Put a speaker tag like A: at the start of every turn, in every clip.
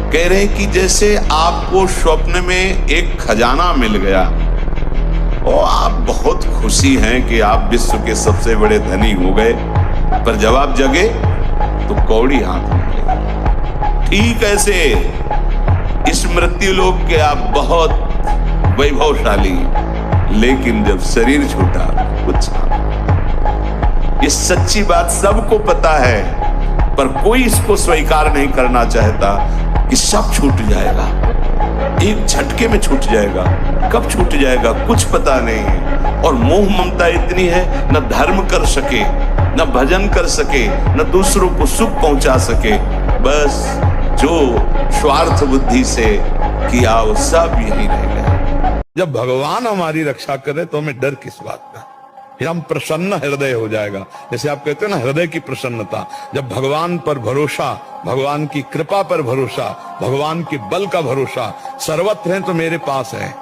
A: कह रहे हैं कि जैसे आपको स्वप्न में एक खजाना मिल गया और आप बहुत खुशी हैं कि आप विश्व के सबसे बड़े धनी हो गए, पर जब आप जगे तो कौड़ी हाथ में मिली। ठीक ऐसे इस मृत्यु लोक के आप बहुत वैभवशाली, लेकिन जब शरीर छूटा कुछ नहीं। ये सच्ची बात सबको पता है, पर कोई इसको स्वीकार नहीं करना चाहता कि सब छूट जाएगा, एक झटके में छूट जाएगा। कब छूट जाएगा कुछ पता नहीं है। और मोह ममता इतनी है, न धर्म कर सके, न भजन कर सके, न दूसरों को सुख पहुंचा सके। बस जो स्वार्थ बुद्धि से किया वो सब यही रह गया।
B: जब भगवान हमारी रक्षा करे तो हमें डर किस बात का, फिर हम प्रसन्न हृदय हो जाएगा। जैसे आप कहते हैं ना, हृदय की प्रसन्नता। जब भगवान पर भरोसा, भगवान की कृपा पर भरोसा, भगवान के बल का भरोसा, सर्वत्र है तो मेरे पास है,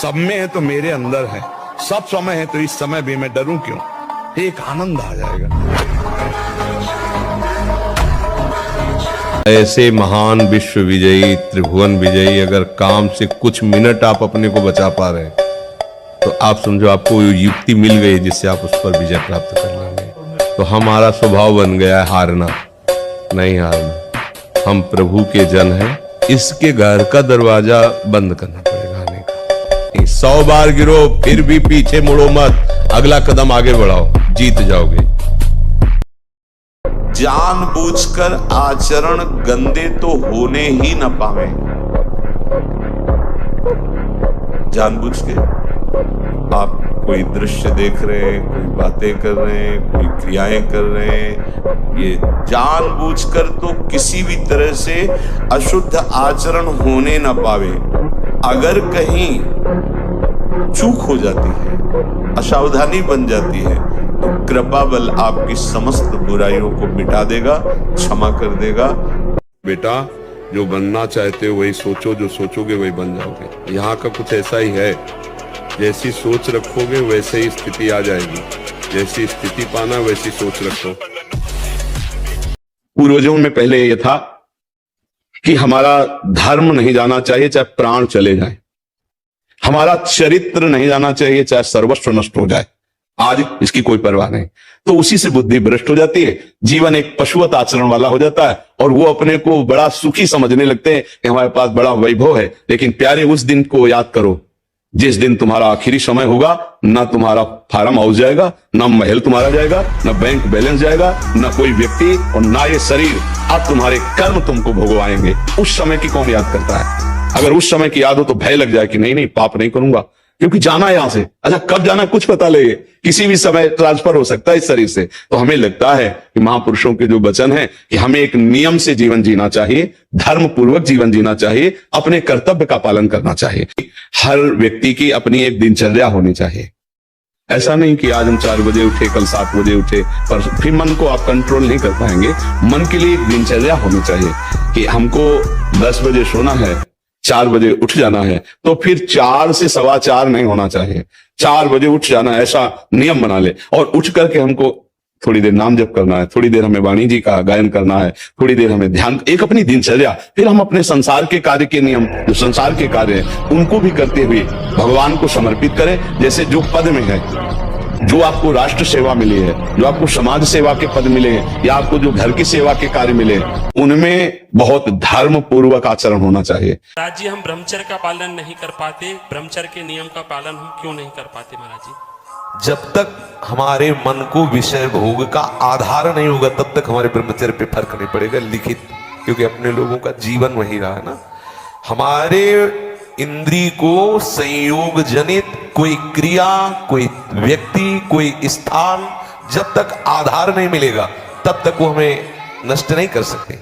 B: सब में है तो मेरे अंदर है, सब समय है तो इस समय भी मैं डरूं क्यों, एक आनंद आ जाएगा।
C: ऐसे महान विश्व विजयी, त्रिभुवन विजयी अगर काम से कुछ मिनट आप अपने को बचा पा रहे हैं तो आप समझो आपको युक्ति मिल गई जिससे आप उस पर विजय प्राप्त कर लेंगे। तो हमारा स्वभाव बन गया है हारना, नहीं हारना। हम प्रभु के जन हैं, इसके घर का दरवाजा बंद करना पड़ेगा आने का। 100 बार गिरो फिर भी पीछे मुड़ो मत, अगला कदम आगे बढ़ाओ, जीत जाओगे।
A: जानबूझकर आचरण गंदे तो होने ही न पावे। जानबूझ के आप कोई दृश्य देख रहे हैं, कोई बातें कर रहे हैं, कोई क्रियाएं कर रहे हैं, ये जानबूझकर तो किसी भी तरह से अशुद्ध आचरण होने न पावे। अगर कहीं चूक हो जाती है, असावधानी बन जाती है, तो कृपा बल आपकी समस्त बुराइयों को मिटा देगा, क्षमा कर देगा।
B: बेटा, जो बनना चाहते हो वही सोचो, जो सोचोगे वही बन जाओगे। यहाँ का कुछ ऐसा ही है, जैसी सोच रखोगे वैसे ही स्थिति आ जाएगी, जैसी स्थिति पाना वैसी सोच रखो।
D: पूर्वजों में पहले यह था कि हमारा धर्म नहीं जाना चाहिए चाहे प्राण चले जाए, हमारा चरित्र नहीं जाना चाहिए चाहे सर्वस्व नष्ट हो जाए। आज इसकी कोई परवाह नहीं, तो उसी से बुद्धि भ्रष्ट हो जाती है, जीवन एक पशुवत आचरण वाला हो जाता है और वो अपने को बड़ा सुखी समझने लगते हैं कि हमारे पास बड़ा वैभव है। लेकिन प्यारे, उस दिन को याद करो जिस दिन तुम्हारा आखिरी समय होगा, ना तुम्हारा फार्म हाउस जाएगा, ना महल तुम्हारा जाएगा, ना बैंक बैलेंस जाएगा, ना कोई व्यक्ति और ना ये शरीर। अब तुम्हारे कर्म तुमको भोगवाएंगे। उस समय की कौन याद करता है? अगर उस समय की याद हो तो भय लग जाए कि नहीं नहीं, पाप नहीं करूंगा, क्योंकि जाना है यहां से। अच्छा, कब जाना कुछ पता लगे, किसी भी समय ट्रांसफर हो सकता है इस शरीर से। तो हमें लगता है कि महापुरुषों के जो वचन है कि हमें एक नियम से जीवन जीना चाहिए, धर्म पूर्वक जीवन जीना चाहिए, अपने कर्तव्य का पालन करना चाहिए। हर व्यक्ति की अपनी एक दिनचर्या होनी चाहिए। ऐसा नहीं कि आज हम 4 बजे उठे, कल 7 बजे उठे, पर फिर मन को आप कंट्रोल नहीं कर पाएंगे। मन के लिए एक दिनचर्या होनी चाहिए कि हमको 10 बजे सोना है, 4 बजे उठ जाना है, तो फिर 4 से 4:15 नहीं होना चाहिए, 4 बजे उठ जाना, ऐसा नियम बना ले। और उठ करके हमको थोड़ी देर नाम जप करना है, थोड़ी देर हमें वाणी जी का गायन करना है, थोड़ी देर हमें ध्यान, एक अपनी दिनचर्या। फिर हम अपने संसार के कार्य के नियम, जो संसार के कार्य हैं, उनको भी करते हुए भगवान को समर्पित करें। जैसे जो पद में है, जो आपको राष्ट्र सेवा मिली है, जो आपको समाज सेवा के पद मिले हैं, या आपको जो घर की सेवा के कार्य मिले, उनमें बहुत धर्म पूर्वक आचरण होना चाहिए।
E: महाराज जी, हम ब्रह्मचर्य का पालन नहीं कर पाते, ब्रह्मचर्य के नियम का पालन हम क्यों नहीं कर पाते महाराज जी?
C: जब तक हमारे मन को विषय भोग का आधार नहीं होगा तब तक हमारे ब्रह्मचर्य पे फर्क नहीं पड़ेगा लिखित, क्योंकि अपने लोगों का जीवन वही रहा है ना। हमारे इंद्री को संयोग जनित कोई क्रिया, कोई व्यक्ति, कोई स्थान जब तक आधार नहीं मिलेगा तब तक वो हमें नष्ट नहीं कर सकते,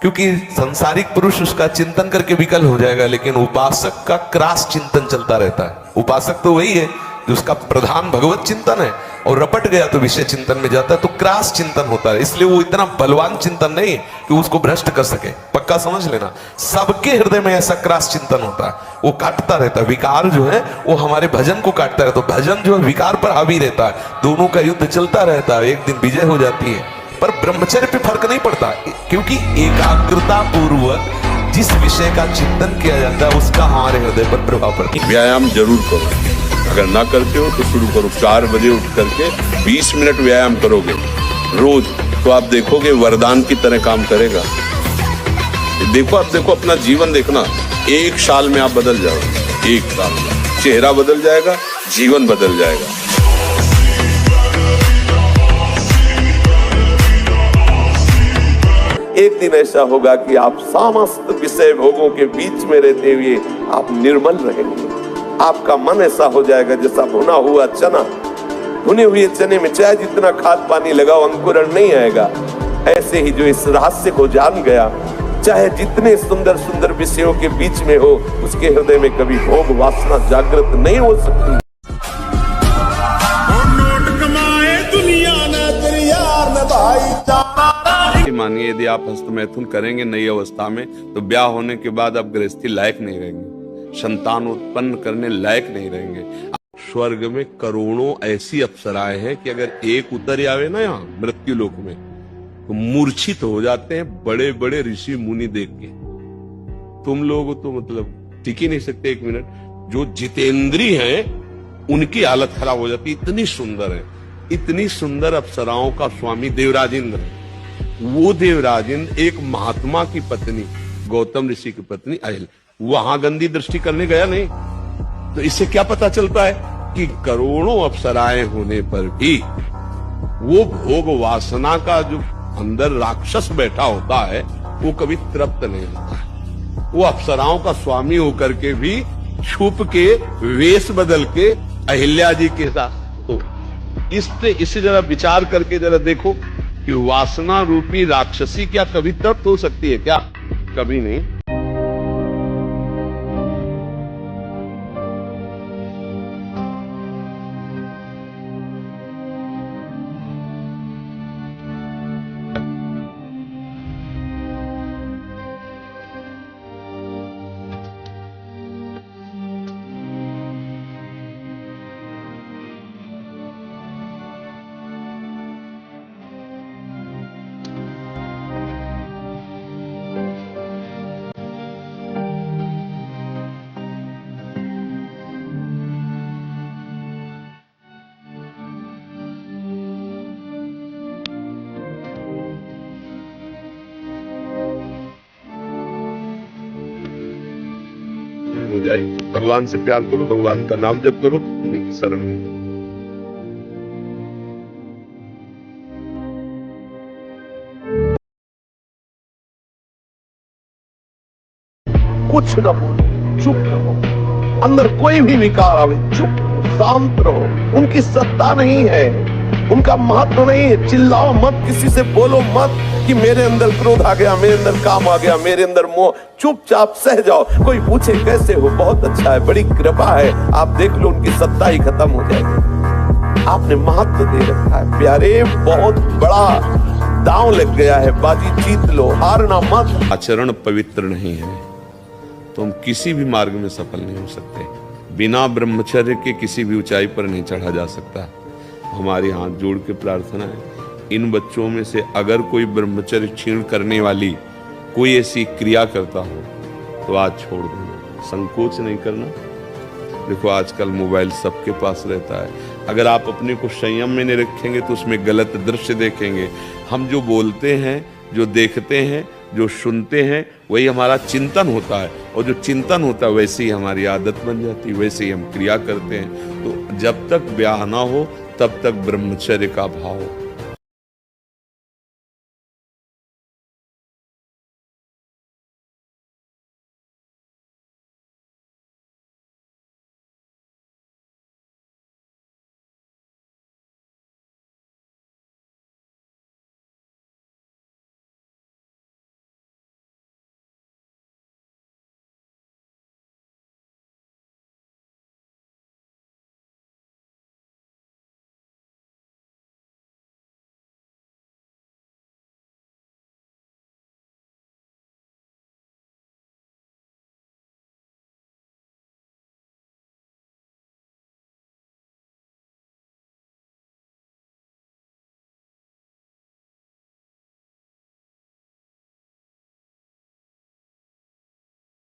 C: क्योंकि संसारिक पुरुष उसका चिंतन करके विकल हो जाएगा, लेकिन उपासक का क्रास चिंतन चलता रहता है। उपासक तो वही है जिसका प्रधान भगवत चिंतन है, और रपट गया तो विषय चिंतन में जाता है, तो क्रास चिंतन होता है। इसलिए वो इतना बलवान चिंतन नहीं कि उसको भ्रष्ट कर सके, पक्का समझ लेना। सबके हृदय में ऐसा क्रास चिंतन होता है, वो काटता रहता है। विकार जो है वो हमारे भजन को काटता रहता है, तो भजन जो है विकार पर हावी रहता है, दोनों का युद्ध चलता रहता है, एक दिन विजय हो जाती है। पर ब्रह्मचर्य पे फर्क नहीं पड़ता, क्योंकि एकाग्रता पूर्वक जिस विषय का चिंतन किया जाता है उसका हमारे हृदय पर प्रभाव पड़ता है।
A: व्यायाम जरूर करो, अगर ना करते हो तो शुरू करो। 4 बजे उठ करके 20 मिनट व्यायाम करोगे रोज, तो आप देखोगे वरदान की तरह काम करेगा। देखो, आप देखो, अपना जीवन देखना, 1 साल में आप बदल जाओगे। 1 साल में चेहरा बदल जाएगा, जीवन बदल जाएगा। एक दिन ऐसा होगा कि आप समस्त विषय भोगों के बीच में रहते हुए आप निर्मल रहेंगे। आपका मन ऐसा हो जाएगा जैसा भुना हुआ चना, भुने हुए चने में चाहे जितना खाद पानी लगाओ अंकुरण नहीं आएगा। ऐसे ही जो इस रहस्य को जान गया, चाहे जितने सुंदर सुंदर विषयों के बीच में हो, उसके हृदय में कभी भोग वासना जागृत नहीं हो सकती। मानिए यदि आप हस्तमैथुन करेंगे नई अवस्था में, तो ब्याह होने के बाद आप गृहस्थी लायक नहीं रहेंगे, संतान उत्पन्न करने लायक नहीं रहेंगे। स्वर्ग में करोड़ों ऐसी अप्सराएं हैं कि अगर एक उतर आवे ना यहाँ मृत्यु लोक में, तो मूर्छित हो जाते हैं बड़े बड़े ऋषि मुनि देख के। तुम लोग तो मतलब टिक ही नहीं सकते 1 मिनट। जो जितेंद्री हैं उनकी हालत खराब हो जाती, इतनी सुंदर है। इतनी सुंदर अप्सराओं का स्वामी देवराजेंद्र है। वो देवराजेंद्र एक महात्मा की पत्नी, गौतम ऋषि की पत्नी अहिल, वहां गंदी दृष्टि करने गया नहीं। तो इससे क्या पता चलता है कि करोड़ों अप्सराएं होने पर भी वो भोग वासना का जो अंदर राक्षस बैठा होता है वो कभी तृप्त नहीं होता है। वो अप्सराओं का स्वामी होकर के भी छुप के वेश बदल के अहिल्या जी के साथ, तो इससे जरा विचार करके जरा देखो कि वासना रूपी राक्षसी क्या कभी तृप्त हो सकती है क्या? कभी नहीं। हो जाए। भगवान से प्यार करो, भगवान का नाम जप करो, शरण कुछ न बोलो, चुप रहो। अंदर कोई भी विकार आवे, चुप शांत रहो। उनकी सत्ता नहीं है, उनका महत्व नहीं है। चिल्लाओ मत, किसी से बोलो मत कि मेरे अंदर क्रोध आ गया, मेरे अंदर काम आ गया, मेरे अंदर मोह। चुपचाप सह जाओ। कोई पूछे कैसे हो, बहुत अच्छा है, बड़ी कृपा है, आप देख लो उनकी सत्ता ही खत्म हो जाएगी। आपने महत्व दे रखा है प्यारे, बहुत बड़ा दांव लग गया है, बाजी जीत लो, हारना मत। आचरण पवित्र नहीं है तो हम किसी भी मार्ग में सफल नहीं हो सकते। बिना ब्रह्मचर्य के किसी भी ऊंचाई पर नहीं चढ़ा जा सकता। हमारे हाथ जोड़ के प्रार्थना है, इन बच्चों में से अगर कोई ब्रह्मचर्य क्षीण करने वाली कोई ऐसी क्रिया करता हो तो आज छोड़ दो, संकोच नहीं करना। देखो आजकल मोबाइल सबके पास रहता है, अगर आप अपने को संयम में नहीं रखेंगे तो उसमें गलत दृश्य देखेंगे। हम जो बोलते हैं, जो देखते हैं, जो सुनते हैं, वही हमारा चिंतन होता है, और जो चिंतन होता है वैसे ही हमारी आदत बन जाती है, वैसे ही हम क्रिया करते हैं। तो जब तक ब्याह ना हो तब तक ब्रह्मचर्य का भाव